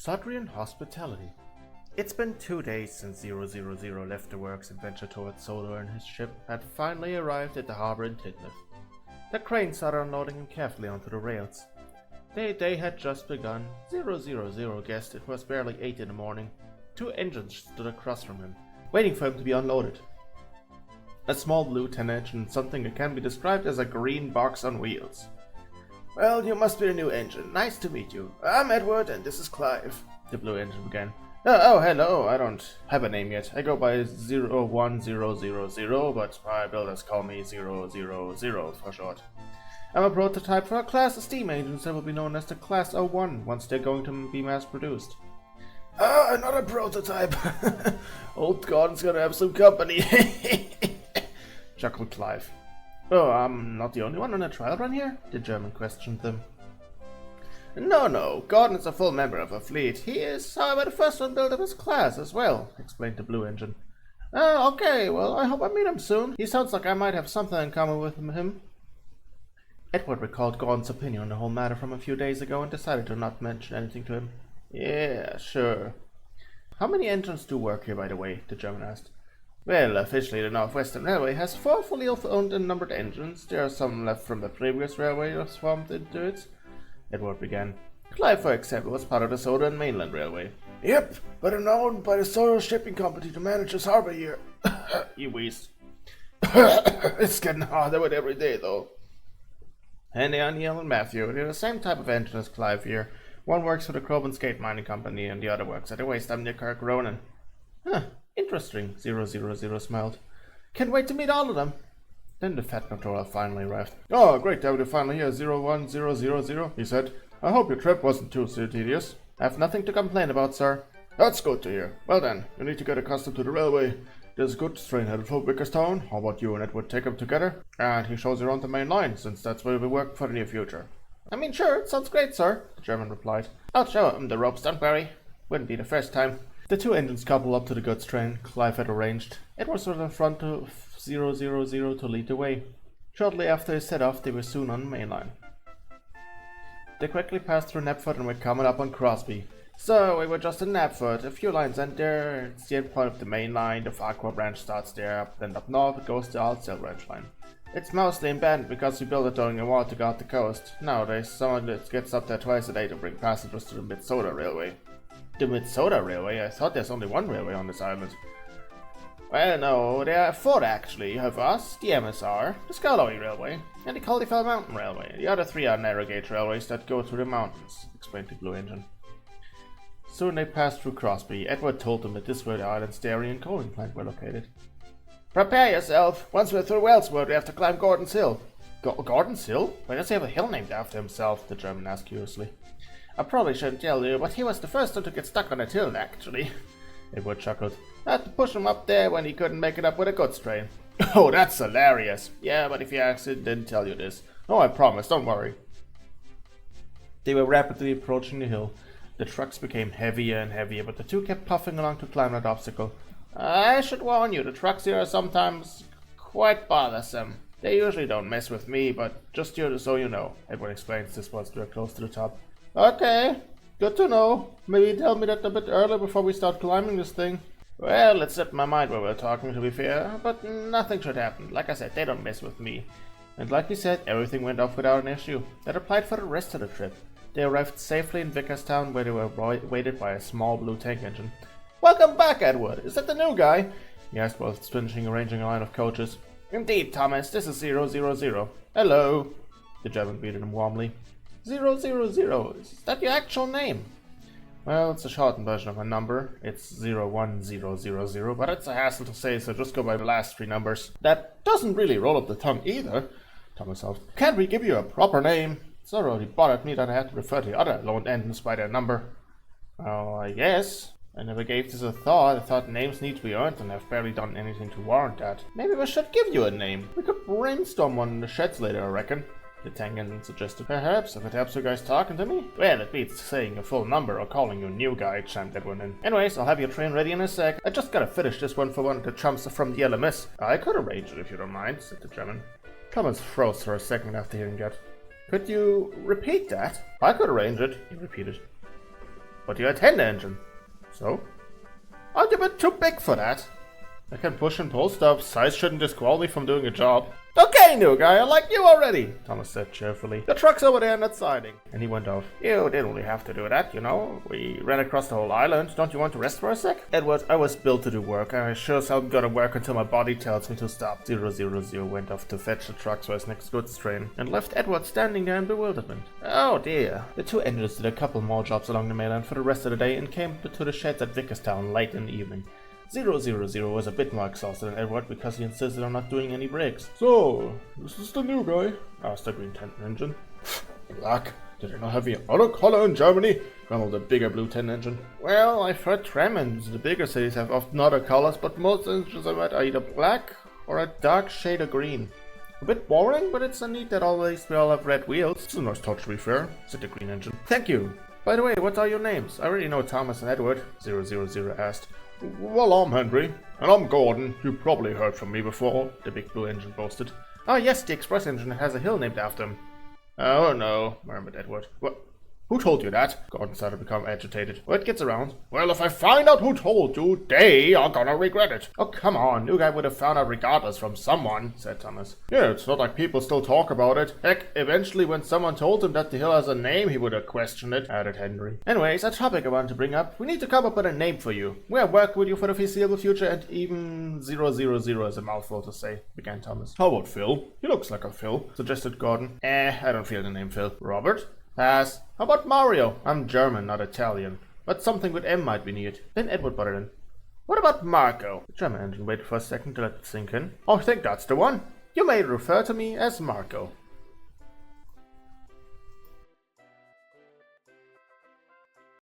Sudrian Hospitality. It's been 2 days since 000 left the work's adventure towards Sodor, and his ship had finally arrived at the harbor in Tidmouth. The crane started unloading him carefully onto the rails. The day had just begun. 000 guessed it was barely 8 in the morning. 2 engines stood across from him, waiting for him to be unloaded. A small blue 10-engine and something that can be described as a green box on wheels. "Well, you must be the new engine. Nice to meet you. I'm Edward, and this is Clive," the blue engine began. Oh, hello. I don't have a name yet. I go by 01000, but my builders call me 000 for short. I'm a prototype for a class of steam engines that will be known as the Class 01 once they're going to be mass-produced. "Ah, another prototype. Old Gordon's gonna have some company," chuckled Clive. "Oh, I'm not the only one on a trial run here?" the German questioned them. No, Gordon is a full member of our fleet. He is, however, the first one built of his class as well," explained the blue engine. Okay, well, I hope I meet him soon. He sounds like I might have something in common with him." Edward recalled Gordon's opinion on the whole matter from a few days ago and decided to not mention anything to him. "Yeah, sure." "How many engines do work here, by the way?" the German asked. "Well, officially the Northwestern Railway has 4 fully owned and numbered engines. There are some left from the previous railway that swarmed into it," Edward began. "Clive, for example, was part of the Sodor and Mainland Railway." "Yep, but I'm now owned by the Sodor Shipping Company to manage this harbor here," he wheezed. "It's getting harder with every day, though." "And Neil and Matthew, they're the same type of engine as Clive here. One works for the Crobans Gate Mining Company and the other works at the waste near Kirk Ronan." Interesting, 000 smiled. "Can't wait to meet all of them." Then the fat Notora finally arrived. "Oh, great to have you finally here, 01000, he said. "I hope your trip wasn't too tedious." "I have nothing to complain about, sir." "That's good to hear. Well then, you need to get accustomed to the railway. There's a goods train headed for Bickerstown. How about you and Edward take them together? And he shows you around the main line, since that's where we'll work for the near future." "I mean, sure, it sounds great, sir," the German replied. "I'll show him the ropes, don't worry. Wouldn't be the first time." The 2 engines coupled up to the goods train Clive had arranged. Edward was in front of 000 to lead the way. Shortly after they set off, they were soon on the main line. They quickly passed through Knapford and were coming up on Crosby. "So, we were just in Knapford, a few lines in there. It's the end point of the main line. The Farquhar branch starts there, then up north it goes to the Altsail branch line. It's mostly abandoned because we built it during the war to guard the coast. Nowadays, someone that gets up there twice a day to bring passengers to the Mid-Sodor Railway." "The Mid-Sodor Railway? I thought there's only one railway on this island." "Well, no, there are 4 actually. You have us, the MSR, the Skarloey Railway, and the Caldyfell Mountain Railway. The other 3 are narrow gauge railways that go through the mountains," explained the blue engine. Soon they passed through Crosby. Edward told them that this is where the island's dairy and coaling plant were located. "Prepare yourself. Once we're through Wellswood, we have to climb Gordon's Hill." Gordon's Hill? Why does he have a hill named after himself?" the German asked curiously. "I probably shouldn't tell you, but he was the first one to get stuck on that hill, actually," Edward chuckled. "I had to push him up there when he couldn't make it up with a goods train." "Oh, that's hilarious." "Yeah, but if he actually didn't tell you this." "Oh, I promise, don't worry." They were rapidly approaching the hill. The trucks became heavier and heavier, but the 2 kept puffing along to climb that obstacle. "I should warn you, the trucks here are sometimes quite bothersome. They usually don't mess with me, but just so you know," Edward explains this once they were close to the top. "Okay, good to know. Maybe tell me that a bit earlier before we start climbing this thing." "Well, it slipped my mind while we were talking, to be fair, but nothing should happen. Like I said, they don't mess with me." And like he said, everything went off without an issue. That applied for the rest of the trip. They arrived safely in Vickerstown, where they were waited by a small blue tank engine. "Welcome back, Edward. Is that the new guy?" he asked while finishing arranging a line of coaches. "Indeed, Thomas. This is 000. "Hello." The German greeted him warmly. 000. Is that your actual name?" "Well, it's a shortened version of my number. It's 01000, but it's a hassle to say, so just go by the last 3 numbers." "That doesn't really roll up the tongue either," Thomas laughed. "Can't we give you a proper name? It's already bothered me that I had to refer to the other loaned engines by their number." "Well, I guess. I never gave this a thought. I thought names need to be earned, and I've barely done anything to warrant that." "Maybe we should give you a name. We could brainstorm one in the sheds later, I reckon," the tank engine suggested. "Perhaps, if it helps you guys talking to me." "Well, it beats saying your full number or calling you new guy," chimed Edwin in. "Anyways, I'll have your train ready in a sec. I just gotta finish this one for one of the chumps from the LMS. "I could arrange it if you don't mind," said the German. Thomas froze for a second after hearing that. "Could you repeat that?" "I could arrange it," he repeated. But you're a 10 engine. So? Aren't you a bit too big for that? I can push and pull stuff. Size shouldn't disqualify me from doing a job. Okay, new guy, I like you already, Thomas said cheerfully. The truck's over there on that siding. And he went off. You didn't really have to do that, you know. We ran across the whole island. Don't you want to rest for a sec? Edward, I was built to do work. I sure as hell gotta work until my body tells me to stop. 000 went off to fetch the truck for his next goods train and left Edward standing there in bewilderment. Oh dear. The two engines did a couple more jobs along the mainland for the rest of the day and came to the sheds at Vickerstown late in the evening. 000 was a bit more exhausted than Edward because he insisted on not doing any breaks. So, this is the new guy? Asked the green 10 engine. Black. Did they not have any other color in Germany? Grumbled the bigger blue 10 engine. Well, I've heard Tremens. The bigger cities have often other colors, but most engines I've heard are either black or a dark shade of green. A bit boring, but it's a neat that always we all have red wheels. It's a nice touch to be fair, said the green engine. Thank you. By the way, what are your names? I already know Thomas and Edward, 000 asked. Well, I'm Henry. And I'm Gordon. You probably heard from me before, the big blue engine boasted. Oh yes, the express engine has a hill named after him. Oh no, murmured Edward. What? Who told you that? Gordon started to become agitated. Word gets around. Well, if I find out who told you, they are gonna regret it. Oh, come on. New guy would have found out regardless from someone, said Thomas. Yeah, it's not like people still talk about it. Heck, eventually when someone told him that the hill has a name, he would have questioned it, added Henry. Anyways, a topic I wanted to bring up. We need to come up with a name for you. We'll work with you for the foreseeable future, and even 000 is a mouthful to say, began Thomas. How about Phil? He looks like a Phil, suggested Gordon. I don't feel the name Phil. Robert? Pass. How about Mario? I'm German, not Italian. But something with M might be needed. Then Edward butted in. What about Marco? The German engine waited for a second to let it sink in. I think that's the one. You may refer to me as Marco.